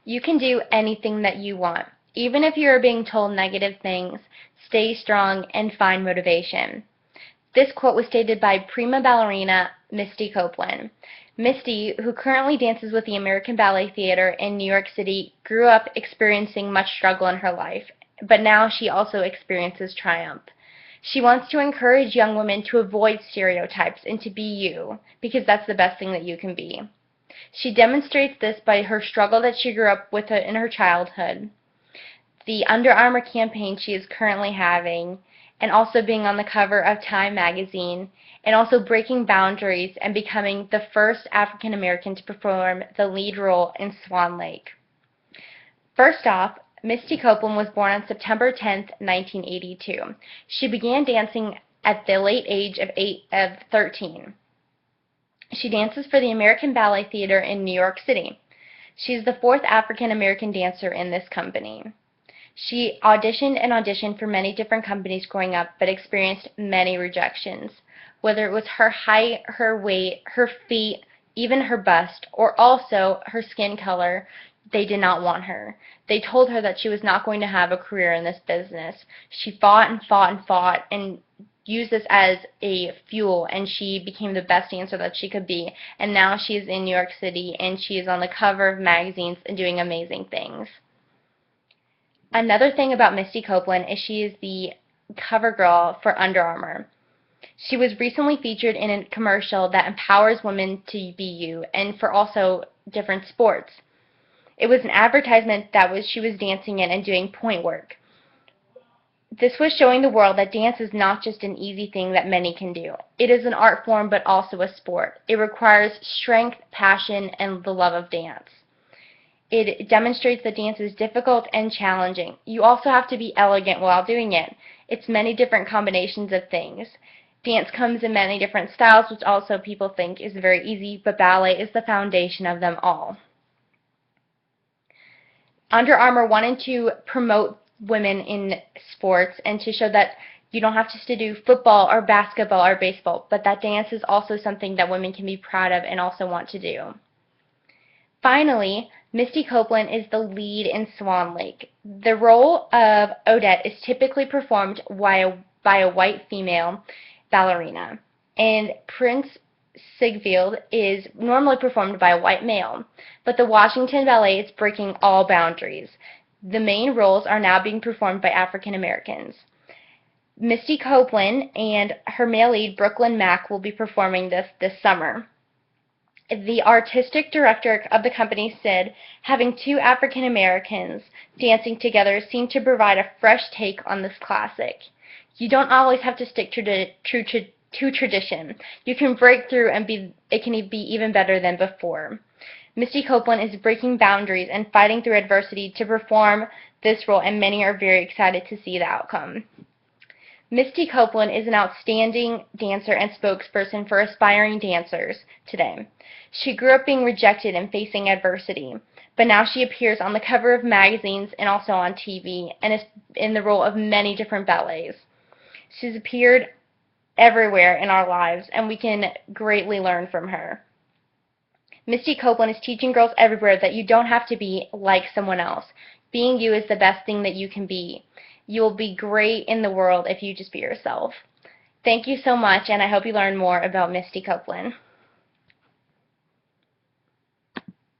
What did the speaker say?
You can do anything that you want. Even if you are being told negative things, stay strong and find motivation. This quote was stated by prima ballerina Misty Copeland. Misty, who currently dances with the American Ballet Theater in New York City, grew up experiencing much struggle in her life, but now she also experiences triumph. She wants to encourage young women to avoid stereotypes and to be you, because that's the best thing that you can be. She demonstrates this by her struggle that she grew up with in her childhood, the Under Armour campaign she is currently having, and also being on the cover of Time magazine, and also breaking boundaries and becoming the first African American to perform the lead role in Swan Lake. First off, Misty Copeland was born on September 10, 1982. She began dancing at the late age of 13. She dances for the American Ballet Theater in New York City. She is the fourth African American dancer in this company. She auditioned for many different companies growing up, but experienced many rejections. Whether it was her height, her weight, her feet, even her bust, or also her skin color, they did not want her. They told her that she was not going to have a career in this business. She fought and fought and fought and used this as a fuel, and she became the best dancer that she could be. And now she is in New York City, and she is on the cover of magazines and doing amazing things. Another thing about Misty Copeland is she is the cover girl for Under Armour. She was recently featured in a commercial that empowers women to be you, and for also different sports. It was an advertisement that she was dancing in and doing point work. This was showing the world that dance is not just an easy thing that many can do. It is an art form, but also a sport. It requires strength, passion, and the love of dance. It demonstrates that dance is difficult and challenging. You also have to be elegant while doing it. It's many different combinations of things. Dance comes in many different styles, which also people think is very easy, but ballet is the foundation of them all. Under Armour wanted to promote women in sports and to show that you don't have to do football or basketball or baseball, but that dance is also something that women can be proud of and also want to do. Finally, Misty Copeland is the lead in Swan Lake. The role of Odette is typically performed by a white female ballerina, and Prince Sigfield is normally performed by a white male, but the Washington Ballet is breaking all boundaries. The main roles are now being performed by African Americans. Misty Copeland and her male lead, Brooklyn Mack, will be performing this summer. The artistic director of the company said, having two African Americans dancing together seemed to provide a fresh take on this classic. You don't always have to stick to tradition. You can break through and it can be even better than before. Misty Copeland is breaking boundaries and fighting through adversity to perform this role, and many are very excited to see the outcome. Misty Copeland is an outstanding dancer and spokesperson for aspiring dancers today. She grew up being rejected and facing adversity, but now she appears on the cover of magazines and also on TV, and is in the role of many different ballets. She's appeared everywhere in our lives, and we can greatly learn from her. Misty Copeland is teaching girls everywhere that you don't have to be like someone else. Being you is the best thing that you can be. You will be great in the world if you just be yourself. Thank you so much, and I hope you learn more about Misty Copeland.